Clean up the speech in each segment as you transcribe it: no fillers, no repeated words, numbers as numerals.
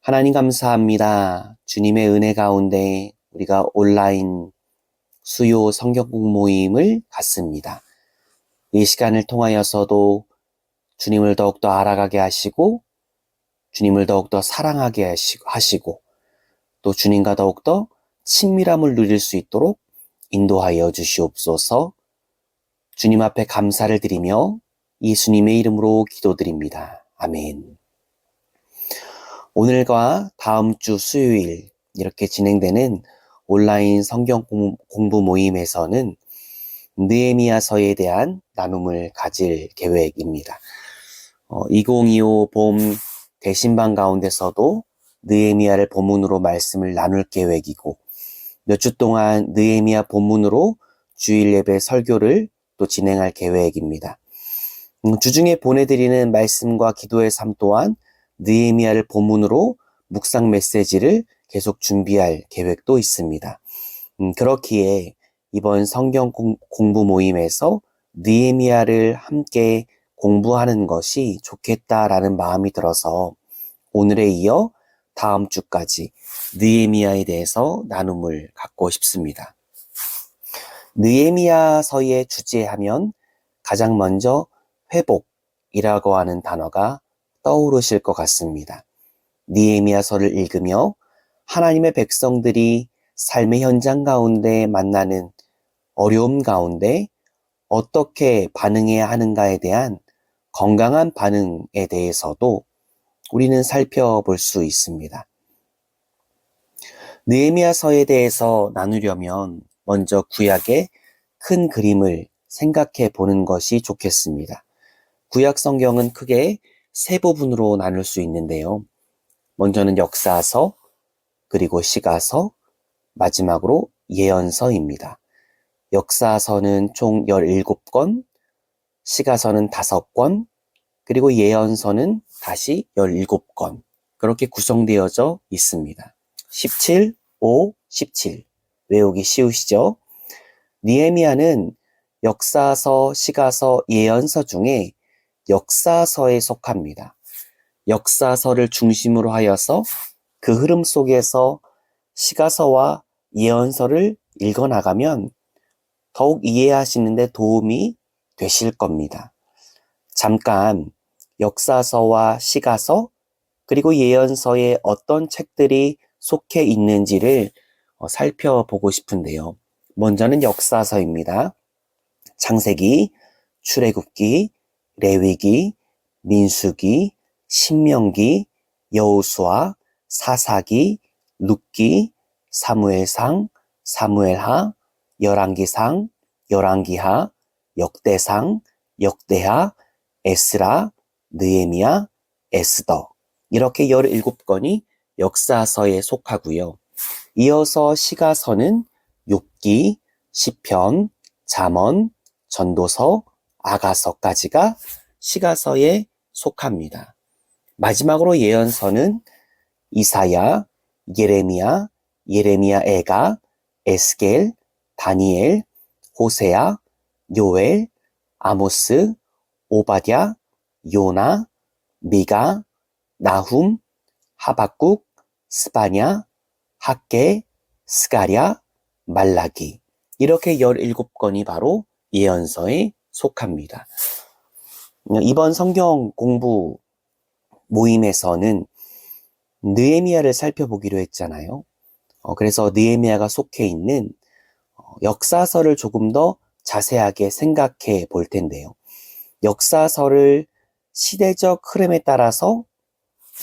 하나님 감사합니다. 주님의 은혜 가운데 우리가 온라인 수요 성경 모임을 갖습니다. 이 시간을 통하여서도 주님을 더욱더 알아가게 하시고 주님을 더욱더 사랑하게 하시고 또 주님과 더욱더 친밀함을 누릴 수 있도록 인도하여 주시옵소서. 주님 앞에 감사를 드리며 예수님의 이름으로 기도드립니다. 아멘. 오늘과 다음 주 수요일 이렇게 진행되는 온라인 성경 공부 모임에서는 느헤미야서에 대한 나눔을 가질 계획입니다. 2025 봄 대신방 가운데서도 느헤미야를 본문으로 말씀을 나눌 계획이고 몇 주 동안 느헤미야 본문으로 주일 예배 설교를 또 진행할 계획입니다. 주중에 보내드리는 말씀과 기도의 삶 또한 느헤미야를 본문으로 묵상 메시지를 계속 준비할 계획도 있습니다. 그렇기에 이번 성경 공부 모임에서 느헤미야를 함께 공부하는 것이 좋겠다라는 마음이 들어서 오늘에 이어 다음 주까지 느헤미야에 대해서 나눔을 갖고 싶습니다. 느헤미야서의 주제하면 가장 먼저 회복이라고 하는 단어가 떠오르실 것 같습니다. 느헤미야서를 읽으며 하나님의 백성들이 삶의 현장 가운데 만나는 어려움 가운데 어떻게 반응해야 하는가에 대한 건강한 반응에 대해서도 우리는 살펴볼 수 있습니다. 느헤미야서에 대해서 나누려면 먼저 구약의 큰 그림을 생각해 보는 것이 좋겠습니다. 구약 성경은 크게 세 부분으로 나눌 수 있는데요. 먼저는 역사서, 그리고 시가서, 마지막으로 예언서입니다. 역사서는 총 17권, 시가서는 5권, 그리고 예언서는 다시 17권. 그렇게 구성되어져 있습니다. 17, 5, 17. 외우기 쉬우시죠? 느헤미야는 역사서, 시가서, 예언서 중에 역사서에 속합니다. 역사서를 중심으로 하여서 그 흐름 속에서 시가서와 예언서를 읽어나가면 더욱 이해하시는 데 도움이 되실 겁니다. 잠깐 역사서와 시가서 그리고 예언서에 어떤 책들이 속해 있는지를 살펴보고 싶은데요. 먼저는 역사서입니다. 창세기, 출애굽기, 레위기, 민수기, 신명기, 여호수아, 사사기, 룻기, 사무엘상, 사무엘하, 열왕기상, 열왕기하, 역대상, 역대하, 에스라, 느헤미야, 에스더 이렇게 17권이 역사서에 속하고요. 이어서 시가서는 욥기, 시편, 잠언, 전도서, 아가서까지가 시가서에 속합니다. 마지막으로 예언서는 이사야, 예레미야, 예레미야애가, 에스겔, 다니엘, 호세야, 요엘, 아모스, 오바댜, 요나, 미가, 나훔, 하박국, 스바냐, 학개, 스가랴, 말라기 이렇게 17권이 바로 예언서에 속합니다. 이번 성경 공부 모임에서는 느헤미야를 살펴보기로 했잖아요. 그래서 느헤미야가 속해 있는 역사서를 조금 더 자세하게 생각해 볼 텐데요. 역사서를 시대적 흐름에 따라서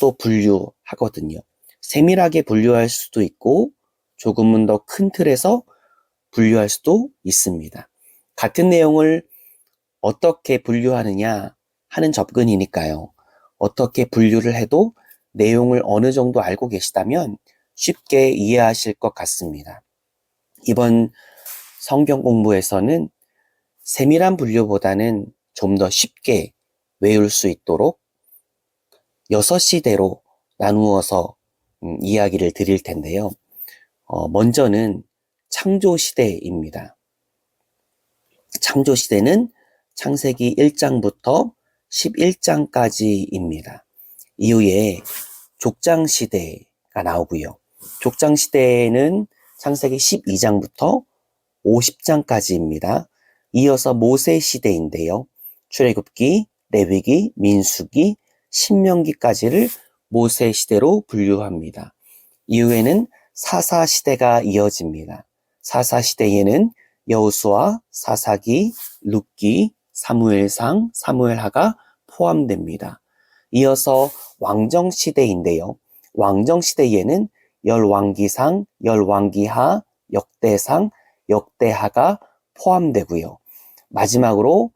또 분류하거든요. 세밀하게 분류할 수도 있고 조금은 더 큰 틀에서 분류할 수도 있습니다. 같은 내용을 어떻게 분류하느냐 하는 접근이니까요. 어떻게 분류를 해도 내용을 어느 정도 알고 계시다면 쉽게 이해하실 것 같습니다. 이번 성경 공부에서는 세밀한 분류보다는 좀 더 쉽게 외울 수 있도록 6시대로 나누어서 이야기를 드릴 텐데요. 먼저는 창조시대입니다. 창조시대는 창세기 1장부터 11장까지입니다. 이후에 족장시대가 나오고요. 족장시대는 창세기 12장부터 50장까지입니다. 이어서 모세시대인데요. 출애굽기, 레위기, 민수기, 신명기까지를 모세시대로 분류합니다. 이후에는 사사시대가 이어집니다. 사사시대에는 여호수아, 사사기, 룻기, 사무엘상, 사무엘하가 포함됩니다. 이어서 왕정시대인데요. 왕정시대에는 열왕기상, 열왕기하, 역대상, 역대하가 포함되고요. 마지막으로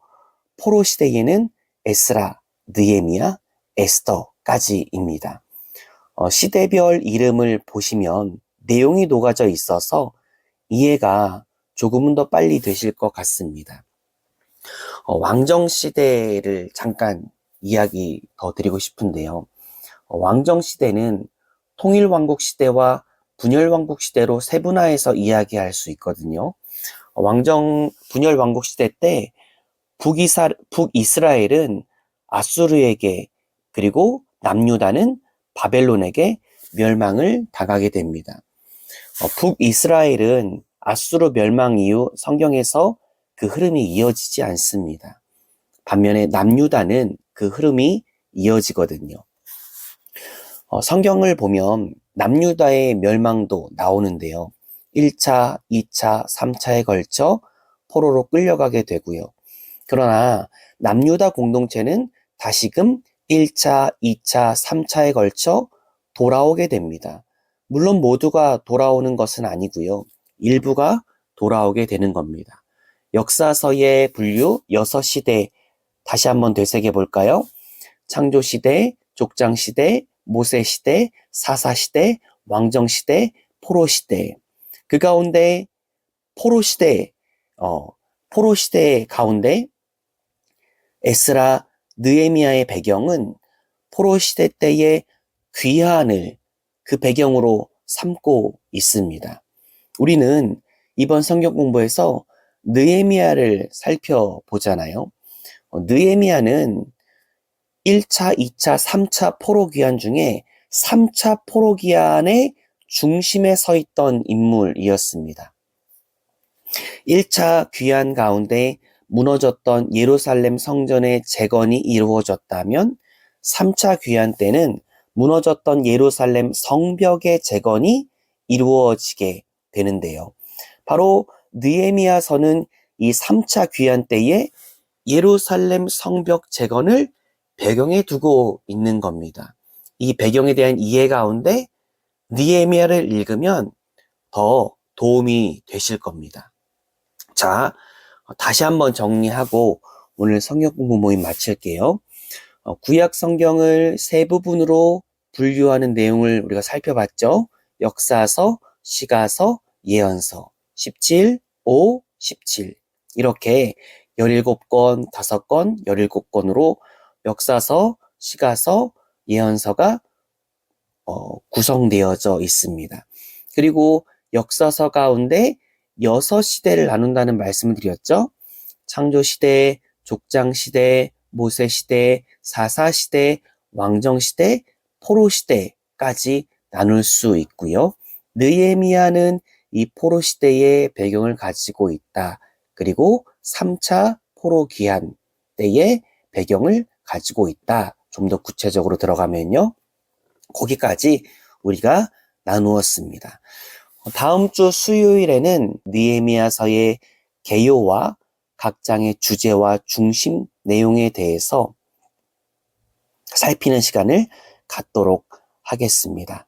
포로시대에는 에스라, 느헤미야, 에스더까지입니다. 시대별 이름을 보시면 내용이 녹아져 있어서 이해가 조금은 더 빨리 되실 것 같습니다. 왕정시대를 잠깐 이야기 더 드리고 싶은데요. 왕정시대는 통일왕국시대와 분열왕국시대로 세분화해서 이야기할 수 있거든요. 분열왕국시대 때 북이스라엘은 아수르에게 그리고 남유다는 바벨론에게 멸망을 당하게 됩니다. 북이스라엘은 아수르 멸망 이후 성경에서 그 흐름이 이어지지 않습니다. 반면에 남유다는 그 흐름이 이어지거든요. 성경을 보면 남유다의 멸망도 나오는데요. 1차, 2차, 3차에 걸쳐 포로로 끌려가게 되고요. 그러나 남유다 공동체는 다시금 1차, 2차, 3차에 걸쳐 돌아오게 됩니다. 물론 모두가 돌아오는 것은 아니고요. 일부가 돌아오게 되는 겁니다. 역사서의 분류 6시대 다시 한번 되새겨 볼까요? 창조시대, 족장시대, 모세시대, 사사시대, 왕정시대, 포로시대. 그 가운데 포로시대 가운데 에스라, 느헤미야의 배경은 포로시대 때의 귀환을 그 배경으로 삼고 있습니다. 우리는 이번 성경 공부에서 느헤미야를 살펴보잖아요. 느헤미야는 1차, 2차, 3차 포로 귀환 중에 3차 포로 귀환의 중심에 서 있던 인물이었습니다. 1차 귀환 가운데 무너졌던 예루살렘 성전의 재건이 이루어졌다면 3차 귀환 때는 무너졌던 예루살렘 성벽의 재건이 이루어지게 되는데요. 바로 느헤미야서는 이 3차 귀환 때에 예루살렘 성벽 재건을 배경에 두고 있는 겁니다. 이 배경에 대한 이해 가운데 느헤미야를 읽으면 더 도움이 되실 겁니다. 자, 다시 한번 정리하고 오늘 성경 공부 모임 마칠게요. 구약 성경을 세 부분으로 분류하는 내용을 우리가 살펴봤죠. 역사서, 시가서, 예언서, 17, 5, 17 이렇게 17권, 5권, 17권으로 역사서, 시가서, 예언서가 구성되어져 있습니다. 그리고 역사서 가운데 6시대를 나눈다는 말씀을 드렸죠. 창조시대, 족장시대, 모세시대, 사사시대, 왕정시대, 포로시대까지 나눌 수 있고요. 느헤미야는 이 포로시대의 배경을 가지고 있다. 그리고 3차 포로 귀환 때의 배경을 가지고 있다. 좀 더 구체적으로 들어가면요. 거기까지 우리가 나누었습니다. 다음 주 수요일에는 느헤미야서의 개요와 각 장의 주제와 중심 내용에 대해서 살피는 시간을 갖도록 하겠습니다.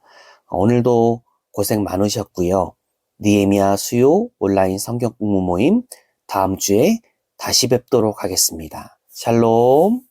오늘도 고생 많으셨고요. 느헤미야 수요 온라인 성경 공부 모임 다음 주에 다시 뵙도록 하겠습니다. 샬롬.